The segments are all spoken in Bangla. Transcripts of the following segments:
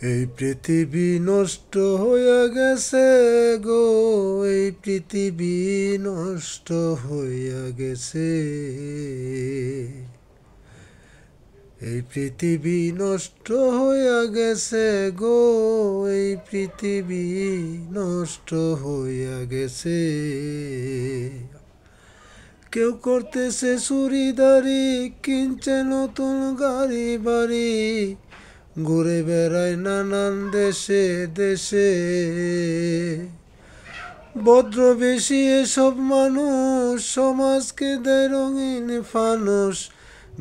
এই পৃথিবী নষ্ট হইয়া গেছে গো, এই পৃথিবী নষ্ট হইয়া গেছে। এই পৃথিবী নষ্ট হইয়া গেছে গো, এই পৃথিবী নষ্ট হইয়া গেছে। কেউ করতেছে চুরিদারি, কিনছে নতুন গাড়ি বাড়ি, ঘুরে বেড়ায় নানান দেশে দেশে। ভদ্র বেশি এসব মানুষ, সমাজকে দেয় রঙিন ফানুষ,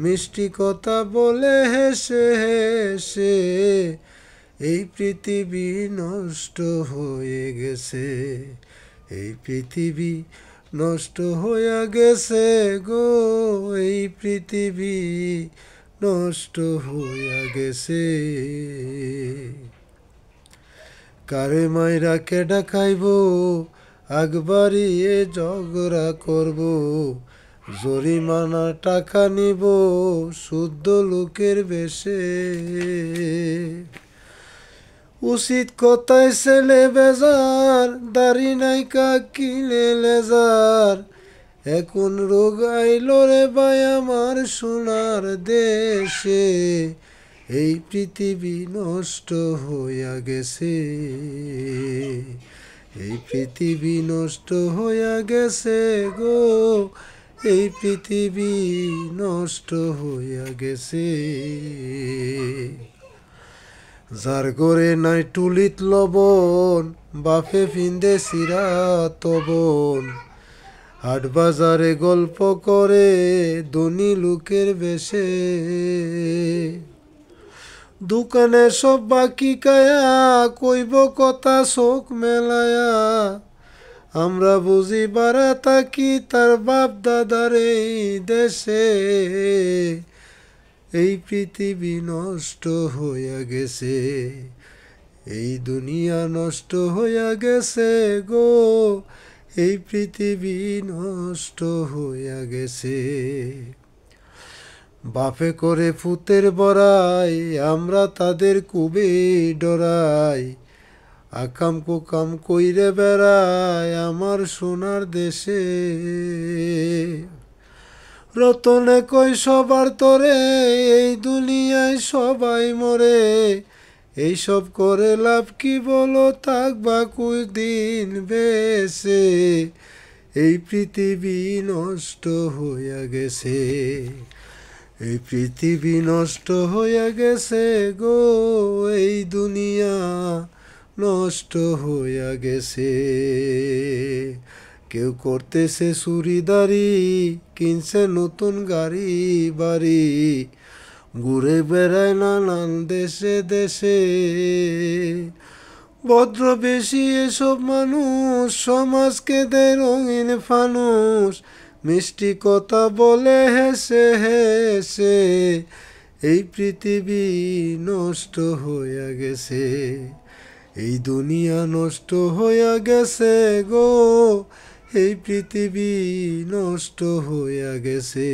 মিষ্টি কথা বলে হেসে হেসে। এই পৃথিবী নষ্ট হয়ে গেছে, এই পৃথিবী নষ্ট হইয়া গেছে গো, এই পৃথিবী নষ্ট হইয়া গেছে। কারে মাইরা কেডা খাইব, আগ বাড়িয়ে ঝগড়া করব, জরিমানা টাকা নিব শুদ্ধ লোকের বেশে। উচিত কথায় ছেলে বেজার, দাড়ি নাইকা কিলে লেজার। এখন রোগ আইল রে ভাই আমার সোনার দেশে, এই পৃথিবী নষ্ট হইয়া গেছে, এই পৃথিবী নষ্ট হইয়া গেছে গো, এই পৃথিবী নষ্ট হইয়া গেছে। যার ঘরে নাই টুলিত লবণ, বাপে ফিন্দে সিরা তবন, হাট বাজারে গল্প করে ধনী লোকের বেশে। দোকানে সব বাকি কায়া, কইব কথা চোখ মেলায়া, আমরা বুঝি বাড়া থাকি তার বাপ দাদার এই দেশে। এই পৃথিবী নষ্ট হইয়া গেছে, এই দুনিয়া নষ্ট হইয়া গেছে গো, এই পৃথিবী নষ্ট হইয়া গেছে। বাপে করে ফুতের বড়াই, আমরা তাদের খুবই ডরাই, আকাম কুকাম কইরে বেড়ায় আমার সোনার দেশে। রতনে কই সবার তরে, এই দুনিয়ায় সবাই মরে, এইসব করে লাভ কি বলো, থাকবা কুই দিন বেশে। এই পৃথিবী নষ্ট হইয়া গেছে, এই পৃথিবী নষ্ট হইয়া গেছে গো, এই দুনিয়া নষ্ট হইয়া গেছে। কেউ করতেছে চুরিদারি, কিনছে নতুন গাড়ি বাড়ি, ঘুরে বেড়ায় নানান দেশে দেশে। ভদ্র বেশি এসব মানুষ, সমাজকে দেয় রঙিন ফানুষ, মিষ্টি কথা বলে হেসে হেসে। এই পৃথিবী নষ্ট হইয়া গেছে, এই দুনিয়া নষ্ট হইয়া গেছে গো, এই পৃথিবী নষ্ট হইয়া গেছে,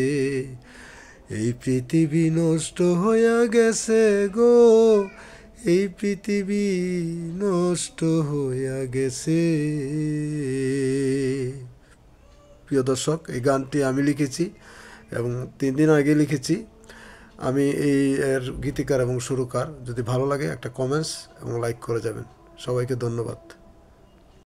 এই পৃথিবী নষ্ট হইয়া গেছে গো, এই পৃথিবী নষ্ট হইয়া গেছে। প্রিয় দর্শক, এই গানটি আমি লিখেছি এবং 3 দিন আগে লিখেছি। আমি এর গীতিকার এবং সুরকার। যদি ভালো লাগে একটা কমেন্টস এবং লাইক করে যাবেন। সবাইকে ধন্যবাদ।